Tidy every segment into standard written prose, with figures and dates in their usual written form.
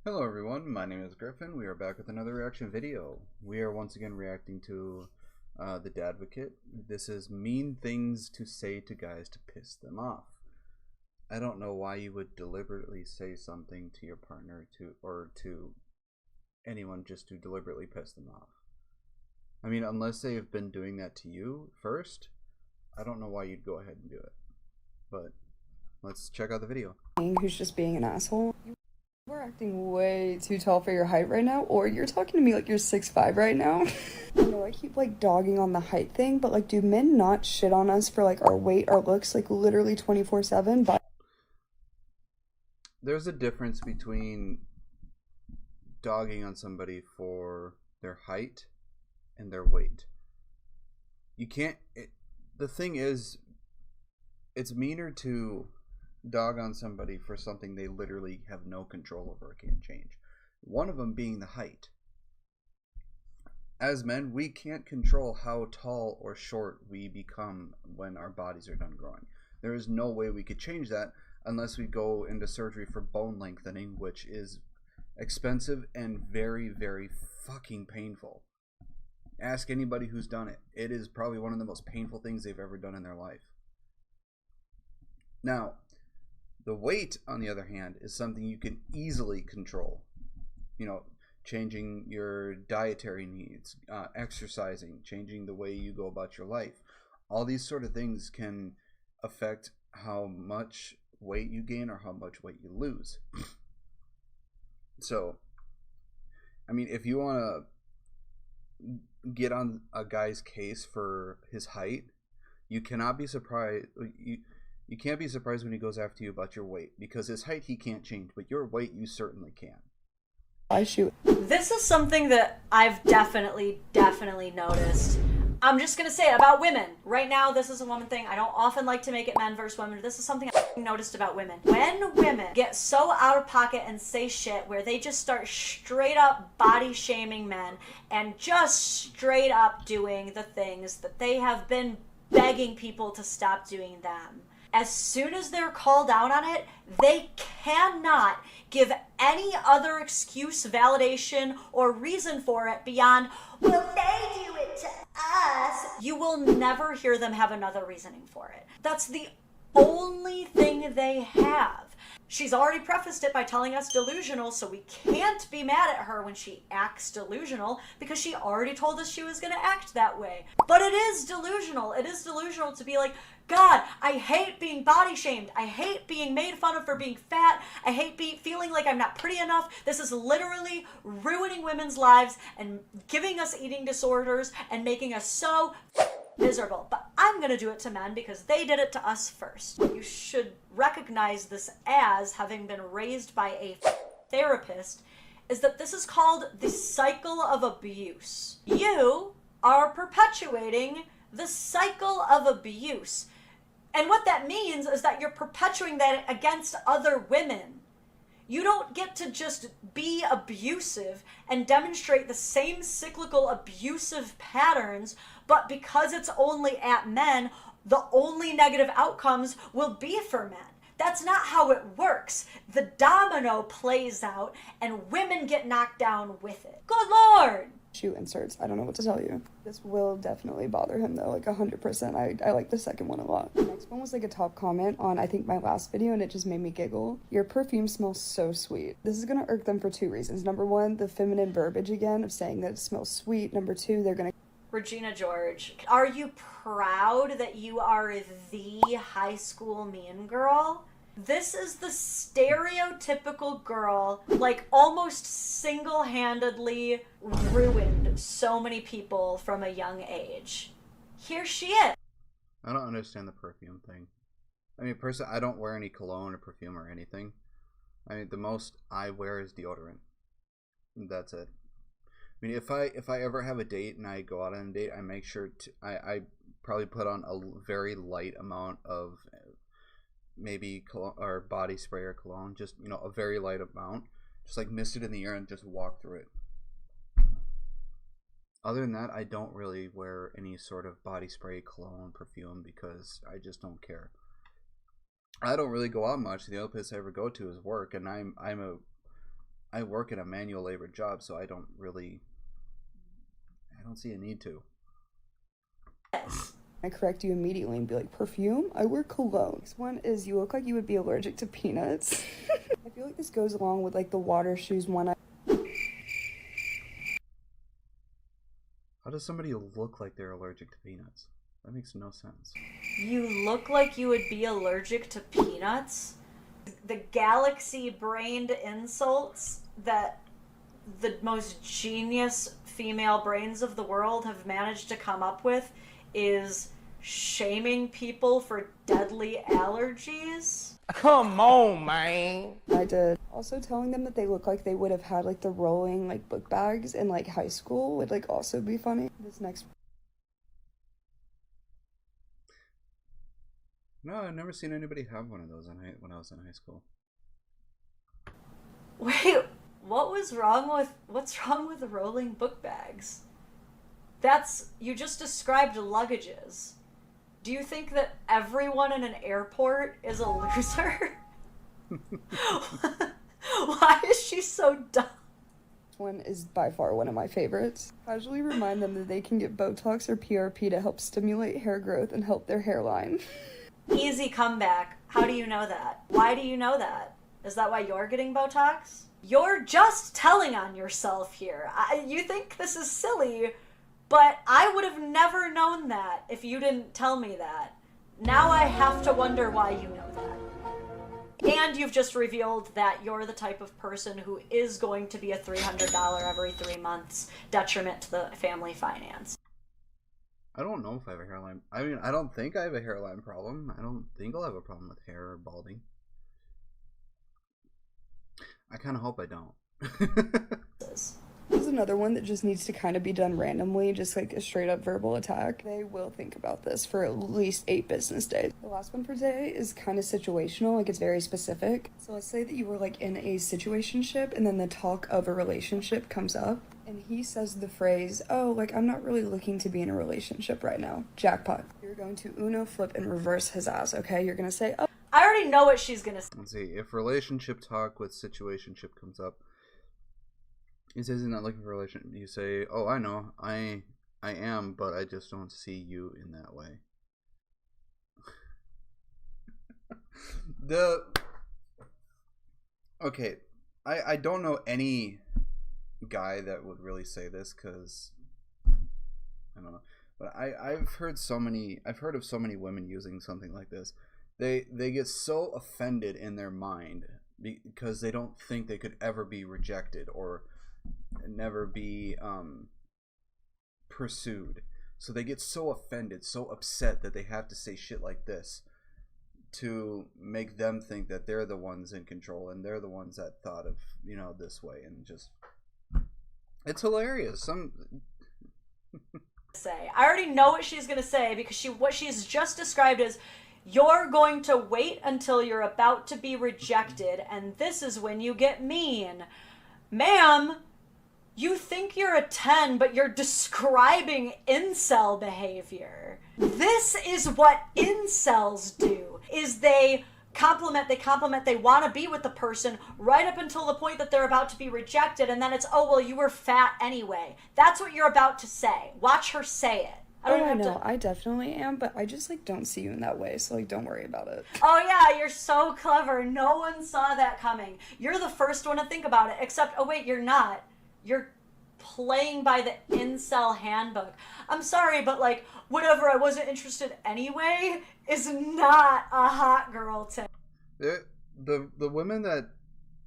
Hello everyone, my name is Griffin. We are back with another reaction video. We are once again reacting to The Dadvocate. This is mean things to say to guys to piss them off. I don't know why you would deliberately say something to your partner or to anyone just to deliberately piss them off. I mean, unless they have been doing that to you first, I don't know why you'd go ahead and do it. But let's check out the video. Who's just being an asshole. You're acting way too tall for your height right now, or you're talking to me like you're 6'5" right now. I know I keep like dogging on the height thing, but like, do men not shit on us for like our weight, our looks, like literally 24/7? But There's a difference between dogging on somebody for their height and their weight. You can't. The thing is, it's meaner to dog on somebody for something they literally have no control over or can't change. One of them being the height. As men, we can't control how tall or short we become when our bodies are done growing. There is no way we could change that unless we go into surgery for bone lengthening, which is expensive and very, very fucking painful. Ask anybody who's done it. It is probably one of the most painful things they've ever done in their life. Now, the weight, on the other hand, is something you can easily control. You know, changing your dietary needs, exercising, changing the way you go about your life. All these sort of things can affect how much weight you gain or how much weight you lose. So, I mean, if you want to get on a guy's case for his height, you cannot be surprised. You can't be surprised when he goes after you about your weight, because his height he can't change, but your weight you certainly can. I shoot. This is something that I've definitely noticed. I'm just gonna say about women. Right now, this is a woman thing. I don't often like to make it men versus women. This is something I noticed about women. When women get so out of pocket and say shit where they just start straight up body shaming men and just straight up doing the things that they have been begging people to stop doing them. As soon as they're called out on it, they cannot give any other excuse, validation, or reason for it beyond, well, they do it to us. You will never hear them have another reasoning for it. That's the only thing they have. She's already prefaced it by telling us delusional, so we can't be mad at her when she acts delusional because she already told us she was going to act that way. But it is delusional. It is delusional to be like, God, I hate being body shamed. I hate being made fun of for being fat. I hate feeling like I'm not pretty enough. This is literally ruining women's lives and giving us eating disorders and making us so miserable. But I'm gonna do it to men because they did it to us first. You should recognize this as, having been raised by a therapist, is that this is called the cycle of abuse. You are perpetuating the cycle of abuse. And what that means is that you're perpetuating that against other women. You don't get to just be abusive and demonstrate the same cyclical abusive patterns, but because it's only at men, the only negative outcomes will be for men. That's not how it works. The domino plays out and women get knocked down with it. Good Lord! Shoe inserts. I don't know what to tell you. This will definitely bother him though, like 100%. I like the second one a lot. The next one was like a top comment on, I think, my last video, and it just made me giggle. Your perfume smells so sweet. This is gonna irk them for two reasons. Number one, the feminine verbiage again of saying that it smells sweet. Number two, they're gonna... Regina George, are you proud that you are the high school mean girl? This is the stereotypical girl, like almost single-handedly ruined so many people from a young age. Here she is. I don't understand the perfume thing. I mean, personally, I don't wear any cologne or perfume or anything. I mean, the most I wear is deodorant. That's it. I mean, if I ever have a date and I go out on a date, I make sure to I probably put on a very light amount of maybe cologne or body spray or cologne, just, you know, a very light amount, just like mist it in the air and just walk through it. Other than that, I don't really wear any sort of body spray, cologne, perfume, because I just don't care. I don't really go out much. The only place I ever go to is work, and I'm a I work in a manual labor job, so I don't see a need to. I correct you immediately and be like, perfume? I wear cologne. Next one is, you look like you would be allergic to peanuts. I feel like this goes along with like the water shoes one. How does somebody look like they're allergic to peanuts? That makes no sense. You look like you would be allergic to peanuts? The galaxy-brained insults that the most genius female brains of the world have managed to come up with is shaming people for deadly allergies. Come on, man. I did. Also telling them that they look like they would have had like the rolling like book bags in like high school would like also be funny. This next. No, I've never seen anybody have one of those when I was in high school. Wait, what's wrong with rolling book bags? You just described luggages. Do you think that everyone in an airport is a loser? Why is she so dumb? One is by far one of my favorites. Casually remind them that they can get Botox or PRP to help stimulate hair growth and help their hairline. Easy comeback. How do you know that? Why do you know that? Is that why you're getting Botox? You're just telling on yourself here. You think this is silly, but I would have never known that if you didn't tell me that. Now I have to wonder why you know that. And you've just revealed that you're the type of person who is going to be a $300 every 3 months detriment to the family finance. I don't know if I have a hairline. I mean, I don't think I have a hairline problem. I don't think I'll have a problem with hair or balding. I kind of hope I don't. This is another one that just needs to kind of be done randomly, just like a straight up verbal attack. They will think about this for at least 8 business days. The last one for today is kind of situational, like it's very specific. So let's say that you were like in a situationship and then the talk of a relationship comes up and he says the phrase, oh, like I'm not really looking to be in a relationship right now. Jackpot. You're going to Uno flip and reverse his ass, okay? You're gonna say, oh. I already know what she's gonna say. Let's see, if relationship talk with situationship comes up, he says he's not looking for a relationship. You say, oh, I know, I am, but I just don't see you in that way. Okay, I don't know any guy that would really say this, because I don't know, but I've heard of so many women using something like this. They get so offended in their mind because they don't think they could ever be rejected or never be pursued. So they get so offended, so upset that they have to say shit like this to make them think that they're the ones in control and they're the ones that thought of, you know, this way, and just it's hilarious. Say. I already know what she's gonna say because what she's just described is, you're going to wait until you're about to be rejected, and this is when you get mean. Ma'am, you think you're a 10, but you're describing incel behavior. This is what incels do, is they compliment, they want to be with the person right up until the point that they're about to be rejected, and then it's, oh, well, you were fat anyway. That's what you're about to say. Watch her say it. I know, I definitely am, but I just, like, don't see you in that way, so, like, don't worry about it. Oh, yeah, you're so clever. No one saw that coming. You're the first one to think about it, except, oh, wait, you're not. You're playing by the incel handbook. I'm sorry, but, like, whatever, I wasn't interested anyway is not a hot girl tip. The women that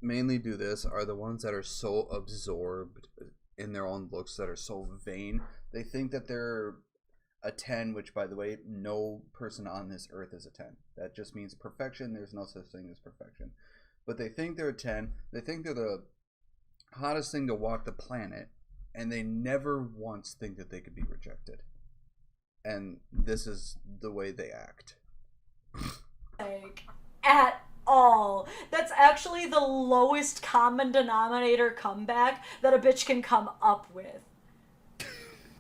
mainly do this are the ones that are so absorbed in their own looks, that are so vain. They think that they're a 10, which, by the way, no person on this earth is a 10. That just means perfection. There's no such thing as perfection. But they think they're a 10. They think they're the hottest thing to walk the planet, and they never once think that they could be rejected. And this is the way they act. Like, at all. That's actually the lowest common denominator comeback that a bitch can come up with.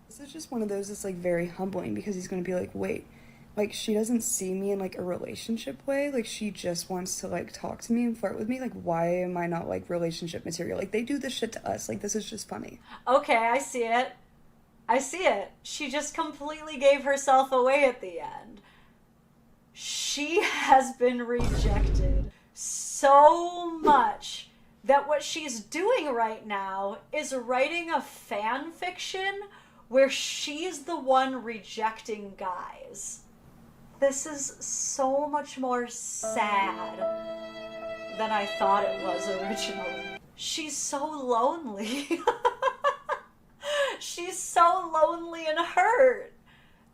This is just one of those that's, like, very humbling, because he's going to be like, wait, Like, she doesn't see me in, like, a relationship way. Like, she just wants to, like, talk to me and flirt with me. Like, why am I not, like, relationship material? Like, they do this shit to us. Like, this is just funny. Okay, I see it. I see it. She just completely gave herself away at the end. She has been rejected so much that what she's doing right now is writing a fan fiction where she's the one rejecting guys. This is so much more sad than I thought it was originally. She's so lonely. She's so lonely and hurt.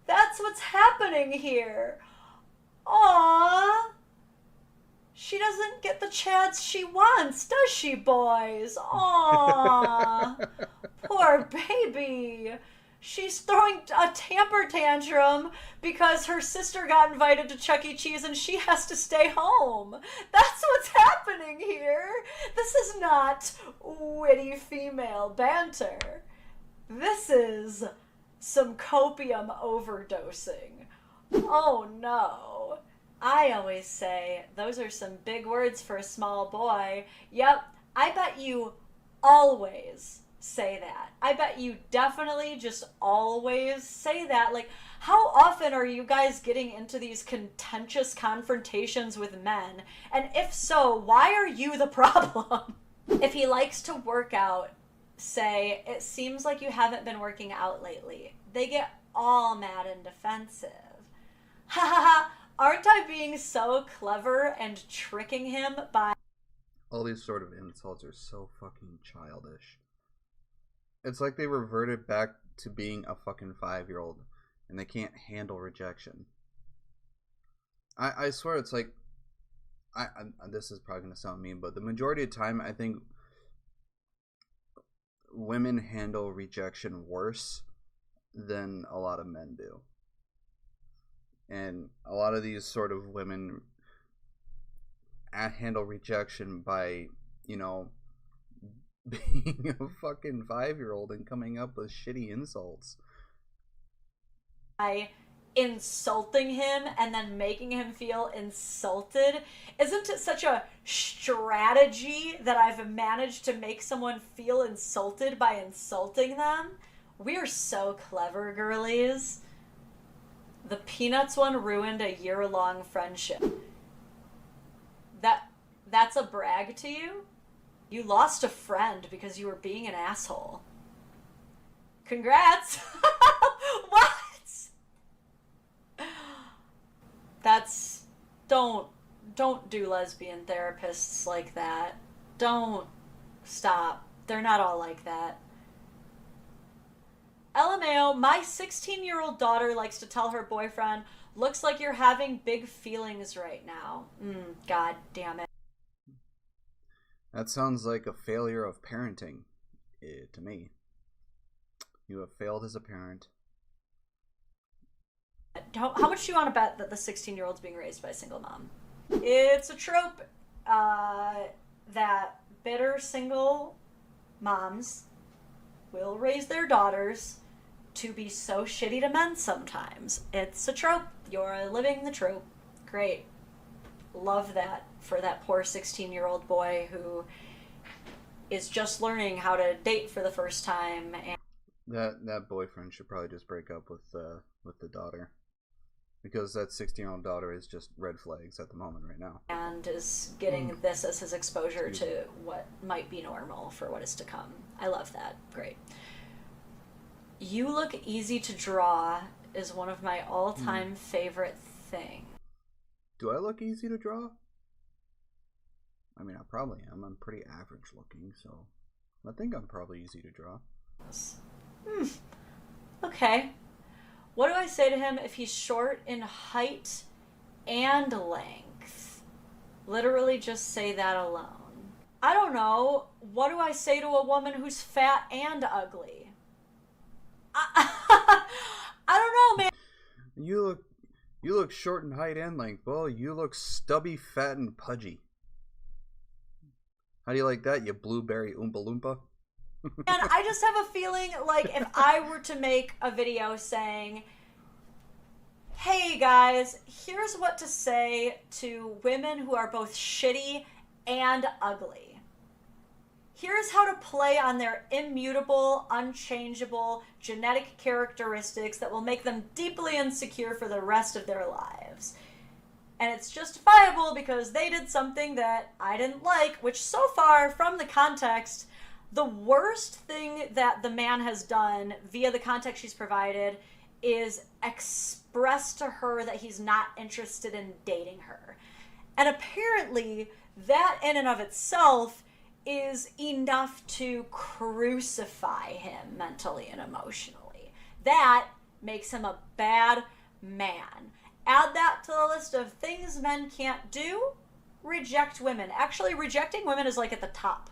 That's what's happening here. Aww. She doesn't get the chance she wants, does she, boys? Aww. Poor baby. She's throwing a temper tantrum because her sister got invited to Chuck E. Cheese and she has to stay home. That's what's happening here. This is not witty female banter. This is some copium overdosing. Oh no. I always say those are some big words for a small boy. Yep, I bet you always say that. I bet you definitely just always say that. Like, how often are you guys getting into these contentious confrontations with men? And if so, why are you the problem? If he likes to work out, say, it seems like you haven't been working out lately. They get all mad and defensive. Ha ha ha, aren't I being so clever and tricking him by... All these sort of insults are so fucking childish. It's like they reverted back to being a fucking 5-year-old and they can't handle rejection. I swear it's like, this is probably going to sound mean, but the majority of the time I think women handle rejection worse than a lot of men do. And a lot of these sort of women handle rejection by, you know, being a fucking 5-year-old and coming up with shitty insults. By insulting him and then making him feel insulted. Isn't it such a strategy that I've managed to make someone feel insulted by insulting them? We're so clever, girlies. The Peanuts one ruined a year-long friendship. That's a brag to you? You lost a friend because you were being an asshole. Congrats! What? That's... Don't do lesbian therapists like that. Don't. Stop. They're not all like that. LMAO, my 16-year-old daughter likes to tell her boyfriend, looks like you're having big feelings right now. God damn it. That sounds like a failure of parenting to me. You have failed as a parent. How much do you want to bet that the 16-year-old's being raised by a single mom? It's a trope that bitter single moms will raise their daughters to be so shitty to men sometimes. It's a trope. You're living the trope. Great. Love that for that poor 16-year-old boy who is just learning how to date for the first time. And that boyfriend should probably just break up with the daughter, because that 16-year-old daughter is just red flags at the moment right now. And is getting this as his exposure to what might be normal for what is to come. I love that. Great. You look easy to draw is one of my all-time favorite things. Do I look easy to draw? I mean, I probably am. I'm pretty average looking, so I think I'm probably easy to draw. Okay. What do I say to him if he's short in height and length? Literally just say that alone. I don't know. What do I say to a woman who's fat and ugly? I don't know, man. You look short in height and length. Well, you look stubby, fat, and pudgy. How do you like that, you blueberry Oompa Loompa? And I just have a feeling like if I were to make a video saying, Hey guys, here's what to say to women who are both shitty and ugly. Here's how to play on their immutable, unchangeable genetic characteristics that will make them deeply insecure for the rest of their lives. And it's justifiable because they did something that I didn't like, which so far, from the context, the worst thing that the man has done via the context she's provided is express to her that he's not interested in dating her. And apparently, that in and of itself is enough to crucify him mentally and emotionally. That makes him a bad man. Add that to the list of things men can't do. Reject women. Actually, rejecting women is like at the top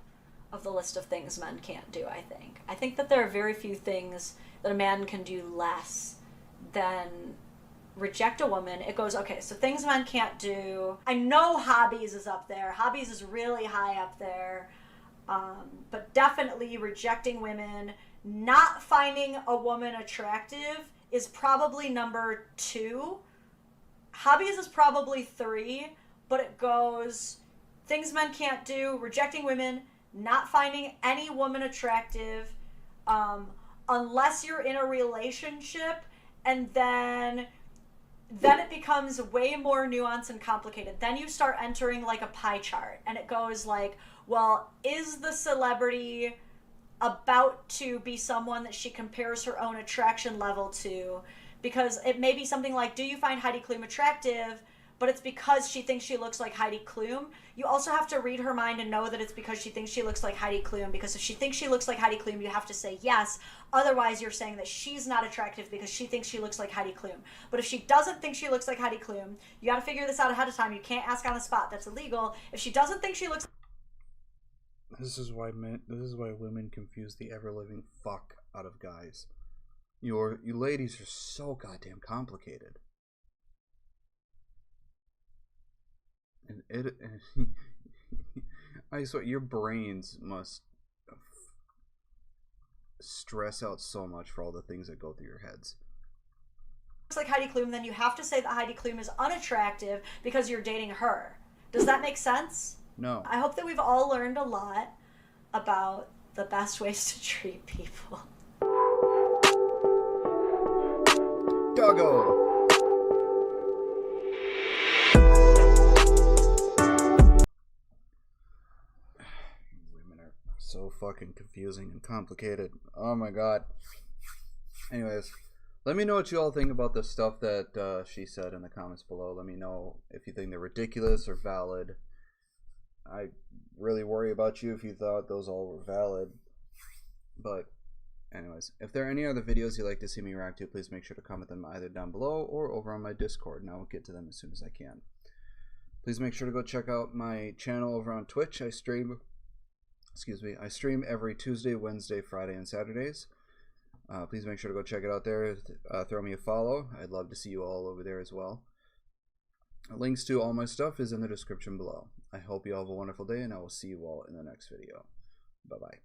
of the list of things men can't do, I think. I think that there are very few things that a man can do less than reject a woman. It goes, okay, so things men can't do. I know hobbies is up there. Hobbies is really high up there. But definitely rejecting women. Not finding a woman attractive is probably number 2. Hobbies is probably 3, but it goes things men can't do, rejecting women, not finding any woman attractive, unless you're in a relationship, and then it becomes way more nuanced and complicated. Then you start entering like a pie chart, and it goes like, well, is the celebrity about to be someone that she compares her own attraction level to? Because it may be something like, do you find Heidi Klum attractive? But it's because she thinks she looks like Heidi Klum. You also have to read her mind and know that it's because she thinks she looks like Heidi Klum. Because if she thinks she looks like Heidi Klum, you have to say yes. Otherwise, you're saying that she's not attractive because she thinks she looks like Heidi Klum. But if she doesn't think she looks like Heidi Klum, you got to figure this out ahead of time. You can't ask on the spot. That's illegal. If she doesn't think she looks... This is why women confuse the ever-living fuck out of guys. You ladies are so goddamn complicated. And I swear, your brains must stress out so much for all the things that go through your heads. like Heidi Klum, then you have to say that Heidi Klum is unattractive because you're dating her. Does that make sense? No. I hope that we've all learned a lot about the best ways to treat people. Doggo! Women are so fucking confusing and complicated. Oh my god. Anyways, let me know what you all think about the stuff that she said in the comments below. Let me know if you think they're ridiculous or valid. I really worry about you if you thought those all were valid. But anyways, if there are any other videos you'd like to see me react to, please make sure to comment them either down below or over on my Discord, and I will get to them as soon as I can. Please make sure to go check out my channel over on Twitch. I stream every Tuesday, Wednesday, Friday, and Saturdays. Please make sure to go check it out there. Throw me a follow. I'd love to see you all over there as well. Links to all my stuff is in the description below. I hope you all have a wonderful day, and I will see you all in the next video. Bye-bye.